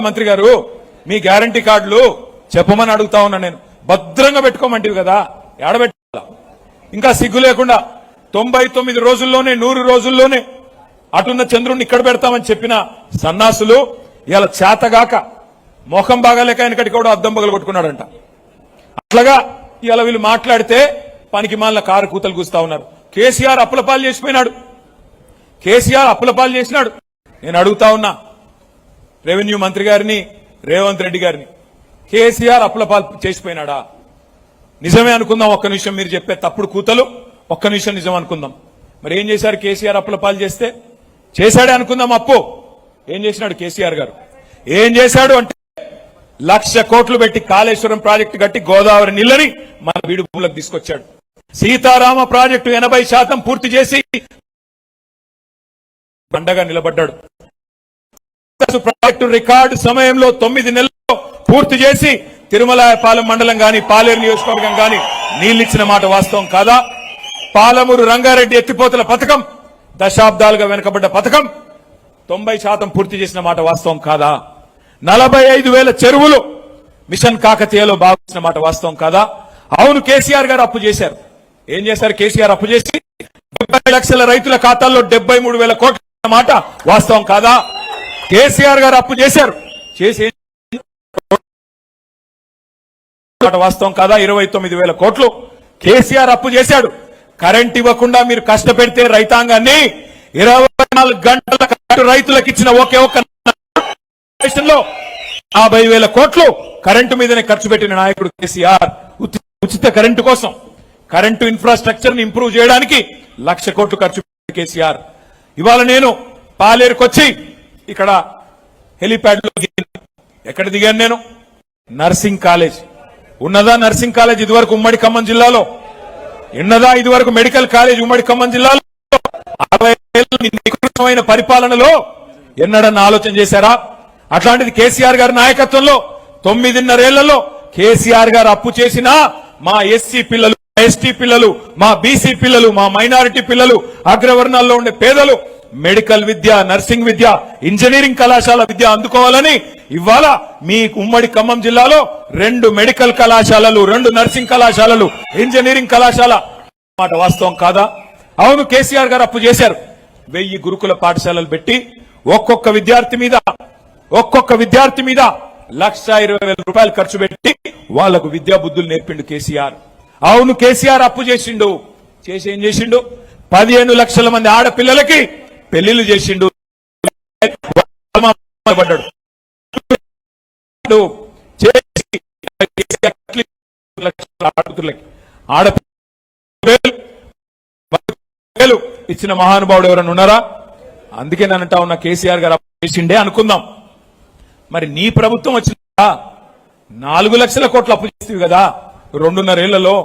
మంత్రి గారు మీ గ్యారంటీ కార్డులు చెప్పమని అడుగుతా ఉన్నా నేను. భద్రంగా పెట్టుకోమంటివి కదా, ఏడబెట్టాల? ఇంకా సిగ్గు లేకుండా 99 రోజుల్లోనే 100 రోజుల్లోనే అటున్న చంద్రుడిని ఇక్కడ పెడతామని చెప్పిన సన్నాసులు ఇలా చేతగాక మోహం బాగాలేక ఆయనకటి కూడా అద్దం పగలు కొట్టుకున్నాడంట. అట్లాగా ఇలా వీళ్ళు మాట్లాడితే పనికి మాలిన కారు కూతలు కూస్తా ఉన్నారు. కేసీఆర్ అప్పులపాలు చేసిపోయినాడు, కేసీఆర్ అప్పులపాలు చేసినాడు. నేను అడుగుతా ఉన్నా రెవెన్యూ మంత్రి గారిని, రేవంత్ రెడ్డి గారిని, కేసీఆర్ అప్పులపాలు చేసిపోయినాడా? నిజమే అనుకుందాం, ఒక్క నిమిషం మీరు చెప్పే తప్పుడు కూతలు ఒక్క నిమిషం నిజం అనుకుందాం. మరి ఏం చేశారు కేసీఆర్ అప్పులపాలు చేస్తే? చేశాడే అనుకుందాం. అప్పు ఏం చేసినాడు కేసీఆర్ గారు? ఏం చేశాడు అంటే 1,00,000 కోట్లు పెట్టి కాళేశ్వరం ప్రాజెక్టు కట్టి గోదావరి నీళ్ళని మన వీడు భూములకు తీసుకొచ్చాడు. సీతారామ ప్రాజెక్టు 80% పూర్తి చేసి పండగ నిలబడ్డాడు. ప్రాజెక్టు రికార్డు సమయంలో 9 నెలల్లో పూర్తి చేసి తిరుమలాయపాలెం మండలం గాని పాలేరు నియోజకవర్గం గాని నీళ్లిచ్చిన మాట వాస్తవం కాదా? పాలమూరు రంగారెడ్డి ఎత్తిపోతల పథకం దశాబ్దాలుగా వెనుకబడ్డ పథకం 90% పూర్తి చేసిన మాట వాస్తవం కాదా? 45,000 చెరువులు మిషన్ కాకతీయలో బాగున్న మాట వాస్తవం కాదా? అవును, కేసీఆర్ గారు అప్పు చేశారు. ఏం చేశారు కేసీఆర్ అప్పు చేసి? 70 లక్షల రైతుల ఖాతాల్లో 73,000 కోట్ల మాట వాస్తవం కాదా? కేసీఆర్ గారు అప్పు చేశారు, చేసి వాస్తవం కాదా? 29,000 కోట్లు కేసీఆర్ అప్పు చేశాడు. కరెంట్ ఇవ్వకుండా మీరు కష్టపెడితే రైతాంగాన్ని 24 గంటల రైతులకు ఇచ్చిన ఒకే ఒక్క 50,000 కోట్లు కరెంటు మీదనే ఖర్చు పెట్టిన నాయకుడు కేసీఆర్. ఉచిత కరెంటు కోసం, కరెంటు ఇన్ఫ్రాస్ట్రక్చర్ ని ఇంప్రూవ్ చేయడానికి 1,00,000 కోట్లు ఖర్చు పెట్టిన కేసీఆర్. ఇవాళ నేను పాలేరుకొచ్చి ఇక్కడ హెలిప్యాడ్ లో ఎక్కడ దిగాను నేను? నర్సింగ్ కాలేజ్ ఉన్నదా? నర్సింగ్ కాలేజ్ ఇదివరకు ఉమ్మడి ఖమ్మం జిల్లాలో ఉన్నదా? ఇదివరకు మెడికల్ కాలేజ్ ఉమ్మడి ఖమ్మం జిల్లాలో 60 ఏళ్ల పరిపాలనలో ఎన్నడన్నా ఆలోచన చేశారా? అట్లాంటిది కేసీఆర్ గారి నాయకత్వంలో 9.5 ఏళ్లలో కేసీఆర్ గారు అప్పు చేసిన మా ఎస్సీ పిల్లలు, ఎస్టీ పిల్లలు, మా బీసీ పిల్లలు, మా మైనారిటీ పిల్లలు, అగ్రవర్ణాల్లో ఉండే పేదలు మెడికల్ విద్య, నర్సింగ్ విద్య, ఇంజనీరింగ్ కళాశాల విద్య అందుకోవాలని ఇవాళ మీ ఉమ్మడి ఖమ్మం జిల్లాలో 2 మెడికల్ కళాశాలలు, 2 నర్సింగ్ కళాశాలలు, ఇంజనీరింగ్ కళాశాల మాట వాస్తవం కాదా? అవును, కేసీఆర్ గారు అప్పు చేశారు. 1000 గురుకుల పాఠశాలలు పెట్టి ఒక్కొక్క విద్యార్థి మీద 1,20,000 రూపాయలు ఖర్చు పెట్టి వాళ్లకు విద్యా బుద్ధులు నేర్పిండు కేసీఆర్. అవును, కేసీఆర్ అప్పు చేసిండు. చేసి ఏం చేసిండు? 15 లక్షల మంది ఆడపిల్లలకి పెళ్లిళ్లు చేసిండు. ఆడపిల్లలు ఇచ్చిన మహానుభావుడు ఎవరైనా ఉన్నారా? అందుకే నేను అంటా ఉన్నా కేసీఆర్ గారు అప్పు చేసిండే అనుకుందాం. మరి నీ ప్రభుత్వం వచ్చిందా? 4 లక్షల కోట్లు అప్పు చేస్తుంది కదా 2.5 ఏళ్లలో.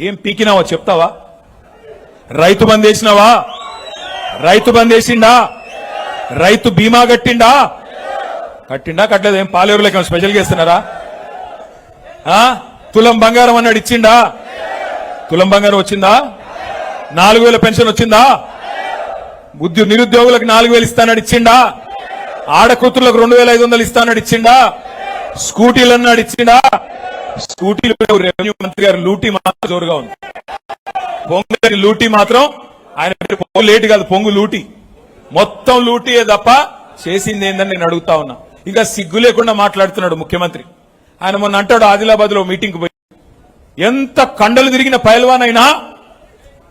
ఏం పీకినావో చెప్తావా? రైతు బంద్ వేసినావా? రైతు బంద్ వేసిండా? రైతు బీమా కట్టిండా? కట్టలేదు. ఏం పాలేరులకి స్పెషల్గా ఇస్తున్నారా? తులం బంగారం అన్నాడు, ఇచ్చిండా? తులం బంగారం వచ్చిందా? 4,000 పెన్షన్ వచ్చిందా? నిరుద్యోగులకు 4,000 ఇస్తానని ఇచ్చిండా? ఆడకూతుర్లకు 2,500 ఇస్తానని ఇచ్చిండా? స్కూటీలు అన్నాడు, ఇచ్చిండా? స్కూటీలు రెవెన్యూ మంత్రి గారు లూటీ మాత్రం జోరుగా ఉంది. పొంగు లూటీ మాత్రం ఆయన పొంగు లేటు కాదు, పొంగు లూటీ, మొత్తం లూటీయే తప్ప చేసింది ఏందని నేను అడుగుతా ఉన్నా. ఇంకా సిగ్గు లేకుండా మాట్లాడుతున్నాడు ముఖ్యమంత్రి. ఆయన మొన్న అంటాడు ఆదిలాబాద్ లో మీటింగ్ పోయి, ఎంత కండలు తిరిగిన పైల్వాన్ అయినా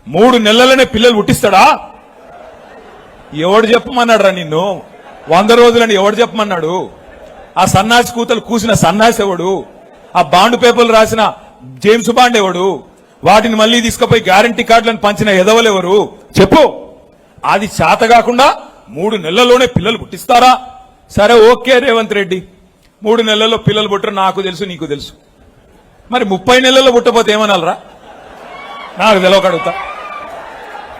3 నెలలనే పిల్లలు పుట్టిస్తాడా? ఎవడు చెప్పమన్నాడు రా నిన్ను? 100 రోజులని ఎవడు చెప్పమన్నాడు? ఆ సన్నాసి కూతలు కూసిన సన్నాసి ఎవడు? ఆ బాండ్ పేపర్లు రాసిన జేమ్స్ బాండ్ ఎవడు? వాటిని మళ్లీ తీసుకుపోయి గ్యారంటీ కార్డులను పంచిన ఎదవలెవరు చెప్పు? అది చేత కాకుండా 3 నెలల్లోనే పిల్లలు పుట్టిస్తారా? సరే ఓకే రేవంత్ రెడ్డి, 3 నెలల్లో పిల్లలు పుట్టరు నాకు తెలుసు, నీకు తెలుసు. మరి 30 నెలల్లో పుట్టపోతే ఏమనాలరా? నాకు తెలవక అడుగుతా.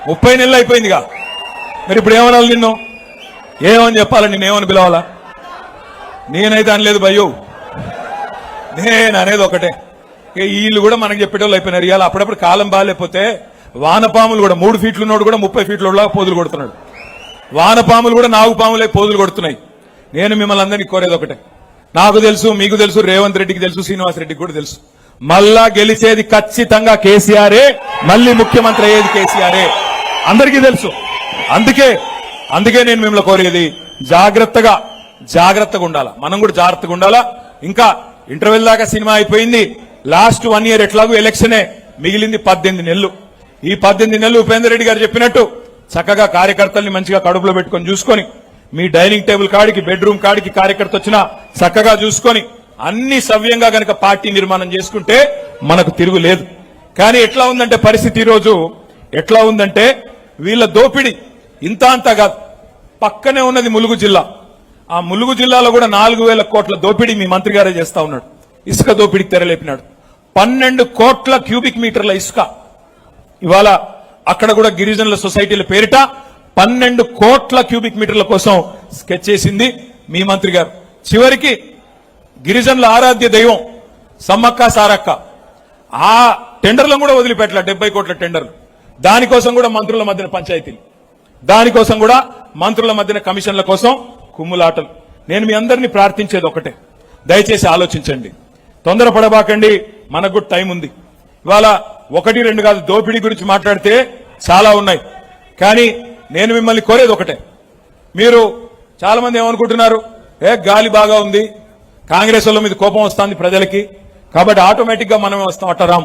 30 నెలలు అయిపోయిందిగా, మరి ఇప్పుడు ఏమనాలి నిన్ను? ఏమని చెప్పాలి? నిన్నేమని పిలవాలా? నేనైతే అనలేదు భయ్యో, నేను అనేది ఒకటే. వీళ్ళు కూడా మనకు చెప్పేటోళ్ళు అయిపోయినారు. ఇవాళ అప్పుడప్పుడు కాలం బాగాలేకపోతే వానపాములు కూడా 3 ఫీట్లు ఉన్నోడు కూడా 30 ఫీట్ల పోదులు కొడుతున్నాడు. వానపాములు కూడా 4 పాములే పోదులు కొడుతున్నాయి. నేను మిమ్మల్ని అందరినీ కోరేది ఒకటే, నాకు తెలుసు, మీకు తెలుసు, రేవంత్ రెడ్డికి తెలుసు, శ్రీనివాస్ రెడ్డికి కూడా తెలుసు. మళ్ళా గెలిచేది ఖచ్చితంగా కేసీఆరే, మళ్ళీ ముఖ్యమంత్రి అయ్యేది కేసీఆరే, అందరికీ తెలుసు. అందుకే నేను మిమ్మల్ని కోరేది జాగ్రత్తగా ఉండాలా, మనం కూడా జాగ్రత్తగా ఉండాలా. ఇంకా ఇంటర్వెల్ దాకా సినిమా అయిపోయింది. లాస్ట్ 1 year ఎట్లాగూ ఎలక్షనే, మిగిలింది 18 నెలలు. ఈ 18 నెలలు ఉపేందర్ రెడ్డి గారు చెప్పినట్టు చక్కగా కార్యకర్తల్ని మంచిగా కడుపులో పెట్టుకొని చూసుకొని, మీ డైనింగ్ టేబుల్ కాడికి, బెడ్రూమ్ కాడికి కార్యకర్త వచ్చినా చక్కగా చూసుకొని అన్ని సవ్యంగా గనక పార్టీ నిర్మాణం చేసుకుంటే మనకు తిరుగులేదు. కానీ ఎట్లా ఉందంటే పరిస్థితి ఈరోజు ఎట్లా ఉందంటే, వీళ్ళ దోపిడీ ఇంత అంతా కాదు. పక్కనే ఉన్నది ములుగు జిల్లా. ఆ ములుగు జిల్లాలో కూడా 4,000 కోట్ల దోపిడీ మీ మంత్రి గారే చేస్తా ఉన్నాడు. ఇసుక దోపిడీకి తెరలేపినాడు. 12 కోట్ల క్యూబిక్ మీటర్ల ఇసుక ఇవాళ అక్కడ కూడా గిరిజనుల సొసైటీల పేరిట 12 కోట్ల క్యూబిక్ మీటర్ల కోసం స్కెచ్ చేసింది మీ మంత్రి గారు. చివరికి గిరిజనుల ఆరాధ్య దైవం సమ్మక్క సారక్క ఆ టెండర్లను కూడా వదిలిపెట్టలే. 70 కోట్ల టెండర్లు. దానికోసం కూడా మంత్రుల మధ్యన పంచాయతీలు, దానికోసం కూడా మంత్రుల మధ్యన కమిషన్ల కోసం కుమ్ములాటలు. నేను మీ అందరినీ ప్రార్థించేది ఒకటే, దయచేసి ఆలోచించండి, తొందరపడబాకండి, మనకు కూడా టైం ఉంది. ఇవాళ 1, 2 కాదు, దోపిడీ గురించి మాట్లాడితే చాలా ఉన్నాయి. కానీ నేను మిమ్మల్ని కోరేది ఒకటే, మీరు చాలా మంది ఏమనుకుంటున్నారు, గాలి బాగా ఉంది, కాంగ్రెస్ వాళ్ళ మీద కోపం వస్తుంది ప్రజలకి, కాబట్టి ఆటోమేటిక్ గా మనమే వస్తాం అట్ట రాం.